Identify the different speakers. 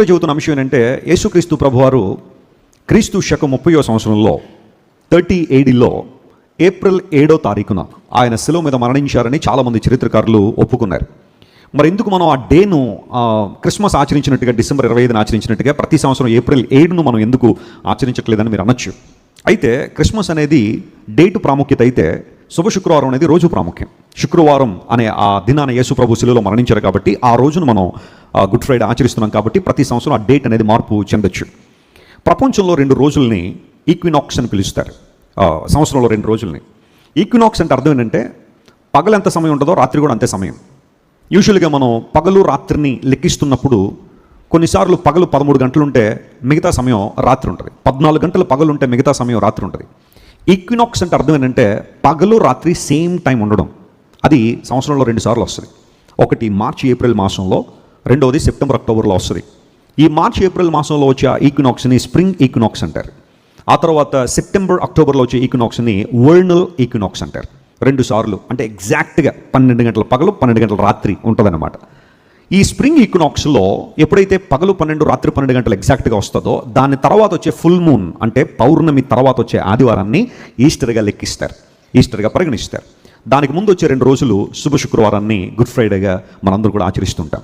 Speaker 1: చెబుతున్న అంశం ఏంటంటే యేసుక్రీస్తు ప్రభువారు క్రీస్తు శకం 30వ సంవత్సరంలో 30 ADలో ఏప్రిల్ 7వ తారీఖున ఆయన శిలువ మీద మరణించారని చాలామంది చరిత్రకారులు ఒప్పుకున్నారు. మరి ఎందుకు మనం ఆ డేను క్రిస్మస్ ఆచరించినట్టుగా డిసెంబర్ 25న ఆచరించినట్టుగా ప్రతి సంవత్సరం ఏప్రిల్ 7ను మనం ఎందుకు ఆచరించట్లేదని మీరు అనొచ్చు. అయితే క్రిస్మస్ అనేది డేటు ప్రాముఖ్యత అయితే శుభ శుక్రవారం అనేది రోజు ప్రాముఖ్యం. శుక్రవారం అనే ఆ దినాన యేసు ప్రభు శిలువలో మరణించారు కాబట్టి ఆ రోజును మనం గుడ్ ఫ్రైడే ఆచరిస్తున్నాం కాబట్టి ప్రతి సంవత్సరం ఆ డేట్ అనేది మార్పు చెందొచ్చు. ప్రపంచంలో 2 రోజుల్ని ఈక్వినాక్స్ అని పిలుస్తారు. సంవత్సరంలో 2 రోజుల్ని. ఈక్వినాక్స్ అంటే అర్థం ఏంటంటే పగలు ఎంత సమయం ఉంటుందో రాత్రి కూడా అంతే సమయం. యూజువల్గా మనం పగలు రాత్రిని లెక్కిస్తున్నప్పుడు కొన్నిసార్లు పగలు 13 గంటలు ఉంటే మిగతా సమయం రాత్రి ఉంటుంది. 14 గంటలు పగలు ఉంటే మిగతా సమయం రాత్రి ఉంటుంది. ఈక్వినాక్స్ అంటే అర్థం ఏంటంటే పగలు రాత్రి సేమ్ టైం ఉండడం. అది సంవత్సరంలో 2 సార్లు వస్తుంది. ఒకటి మార్చి ఏప్రిల్ మాసంలో, రెండవది సెప్టెంబర్ అక్టోబర్లో వస్తుంది. ఈ మార్చి ఏప్రిల్ మాసంలో వచ్చే ఈక్వినాక్స్ని స్ప్రింగ్ ఈక్వినాక్స్ అంటారు. ఆ తర్వాత సెప్టెంబర్ అక్టోబర్లో వచ్చే ఈక్వినాక్స్ని వర్నల్ ఈక్వినాక్స్ అంటారు. 2 సార్లు అంటే ఎగ్జాక్ట్గా 12 గంటల పగలు 12 గంటల రాత్రి ఉంటుందన్నమాట. ఈ స్ప్రింగ్ ఈక్వినాక్స్లో ఎప్పుడైతే పగలు 12 రాత్రి 12 గంటలు ఎగ్జాక్ట్గా వస్తుందో దాని తర్వాత వచ్చే ఫుల్ మూన్ అంటే పౌర్ణమి తర్వాత వచ్చే ఆదివారాన్ని ఈస్టర్గా లెక్కిస్తారు, ఈస్టర్గా పరిగణిస్తారు. దానికి ముందు వచ్చే 2 రోజులు శుభ శుక్రవారాన్ని గుడ్ ఫ్రైడేగా మనందరూ కూడా ఆచరిస్తుంటాం.